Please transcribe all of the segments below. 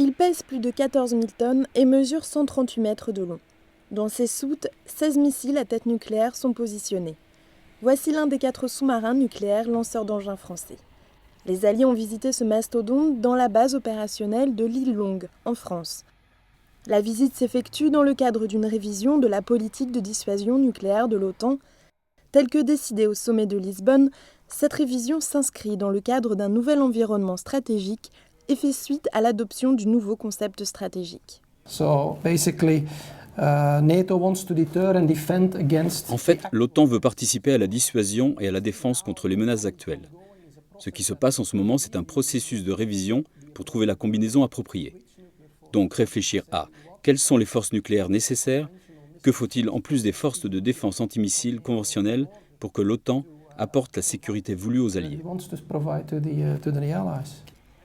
Il pèse plus de 14 000 tonnes et mesure 138 mètres de long. Dans ses soutes, 16 missiles à tête nucléaire sont positionnés. Voici l'un des 4 sous-marins nucléaires lanceurs d'engins français. Les Alliés ont visité ce mastodonte dans la base opérationnelle de l'île Longue, en France. La visite s'effectue dans le cadre d'une révision de la politique de dissuasion nucléaire de l'OTAN. Telle que décidée au sommet de Lisbonne, cette révision s'inscrit dans le cadre d'un nouvel environnement stratégique et fait suite à l'adoption du nouveau concept stratégique. En fait, l'OTAN veut participer à la dissuasion et à la défense contre les menaces actuelles. Ce qui se passe en ce moment, c'est un processus de révision pour trouver la combinaison appropriée. Donc réfléchir à quelles sont les forces nucléaires nécessaires, que faut-il en plus des forces de défense antimissiles conventionnelles pour que l'OTAN apporte la sécurité voulue aux alliés.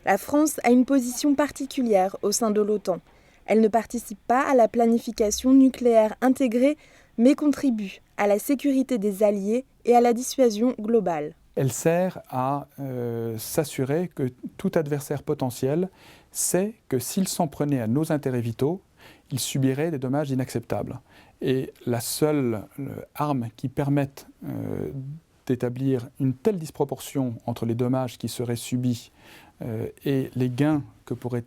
La France a une position particulière au sein de l'OTAN. Elle ne participe pas à la planification nucléaire intégrée, mais contribue à la sécurité des alliés et à la dissuasion globale. Elle sert à s'assurer que tout adversaire potentiel sait que s'il s'en prenait à nos intérêts vitaux, il subirait des dommages inacceptables. Et la seule arme qui permette d'établir une telle disproportion entre les dommages qui seraient subis et les gains que pourrait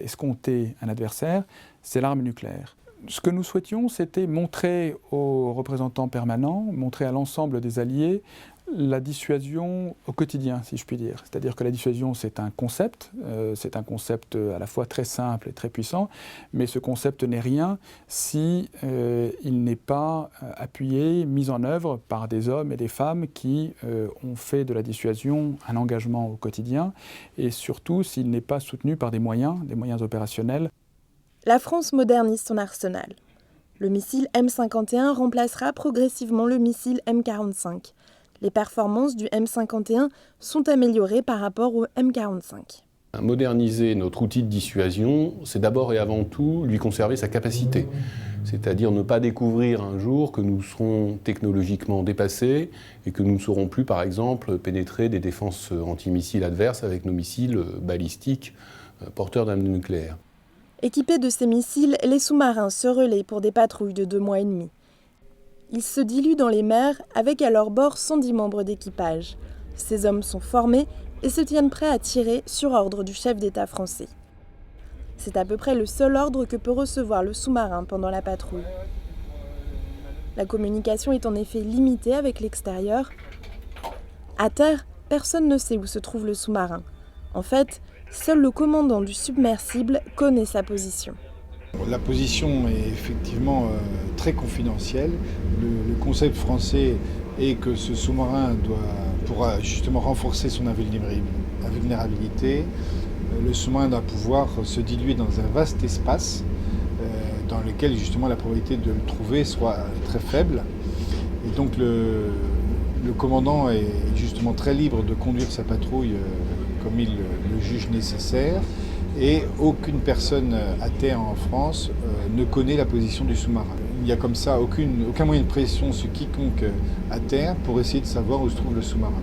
escompter un adversaire, c'est l'arme nucléaire. Ce que nous souhaitions, c'était montrer aux représentants permanents, montrer à l'ensemble des alliés la dissuasion au quotidien, si je puis dire. C'est-à-dire que la dissuasion, c'est un concept à la fois très simple et très puissant, mais ce concept n'est rien si il n'est pas appuyé, mis en œuvre par des hommes et des femmes qui ont fait de la dissuasion un engagement au quotidien, et surtout s'il n'est pas soutenu par des moyens opérationnels. La France modernise son arsenal. Le missile M51 remplacera progressivement le missile M45. Les performances du M51 sont améliorées par rapport au M45. Moderniser notre outil de dissuasion, c'est d'abord et avant tout lui conserver sa capacité. C'est-à-dire ne pas découvrir un jour que nous serons technologiquement dépassés et que nous ne saurons plus, par exemple, pénétrer des défenses antimissiles adverses avec nos missiles balistiques porteurs d'armes nucléaires. Équipés de ces missiles, les sous-marins se relaient pour des patrouilles de 2 mois et demi. Ils se diluent dans les mers avec à leur bord 110 membres d'équipage. Ces hommes sont formés et se tiennent prêts à tirer sur ordre du chef d'État français. C'est à peu près le seul ordre que peut recevoir le sous-marin pendant la patrouille. La communication est en effet limitée avec l'extérieur. À terre, personne ne sait où se trouve le sous-marin. En fait, seul le commandant du submersible connaît sa position. La position est effectivement très confidentielle. Le concept français est que ce sous-marin pourra justement renforcer son invulnérabilité. Le sous-marin doit pouvoir se diluer dans un vaste espace dans lequel justement la probabilité de le trouver soit très faible. Et donc le commandant est justement très libre de conduire sa patrouille comme il le juge nécessaire. Et aucune personne à terre en France ne connaît la position du sous-marin. Il n'y a comme ça aucun moyen de pression sur quiconque à terre pour essayer de savoir où se trouve le sous-marin.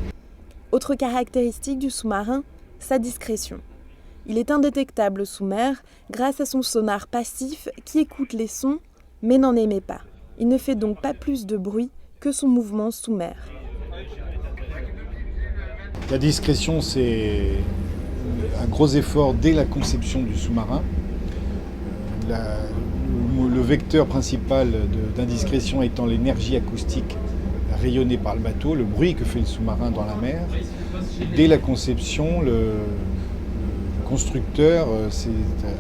Autre caractéristique du sous-marin, sa discrétion. Il est indétectable sous mer grâce à son sonar passif qui écoute les sons mais n'en émet pas. Il ne fait donc pas plus de bruit que son mouvement sous mer. La discrétion, c'est un gros effort dès la conception du sous-marin. Le vecteur principal d'indiscrétion étant l'énergie acoustique rayonnée par le bateau, le bruit que fait le sous-marin dans la mer. Dès la conception, le constructeur s'est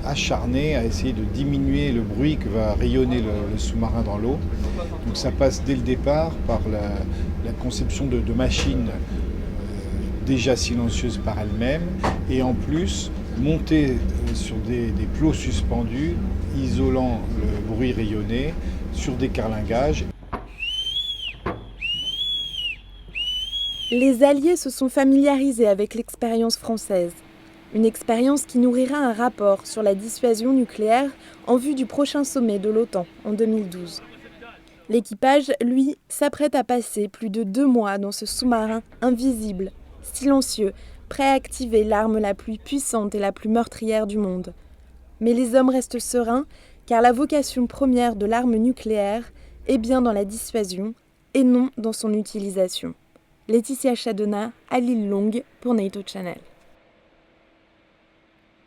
acharné à essayer de diminuer le bruit que va rayonner le sous-marin dans l'eau. Donc ça passe dès le départ par la conception de machines déjà silencieuses par elles-mêmes, et en plus montées sur des plots suspendus, isolant le bruit rayonné sur des carlingages. Les Alliés se sont familiarisés avec l'expérience française. Une expérience qui nourrira un rapport sur la dissuasion nucléaire en vue du prochain sommet de l'OTAN en 2012. L'équipage, lui, s'apprête à passer plus de 2 mois dans ce sous-marin invisible, silencieux, prêt à activer l'arme la plus puissante et la plus meurtrière du monde, Mais les hommes restent sereins, car la vocation première de l'arme nucléaire est bien dans la dissuasion et non dans son utilisation. Laetitia Chadonna, à l'île Longue pour NATO Channel.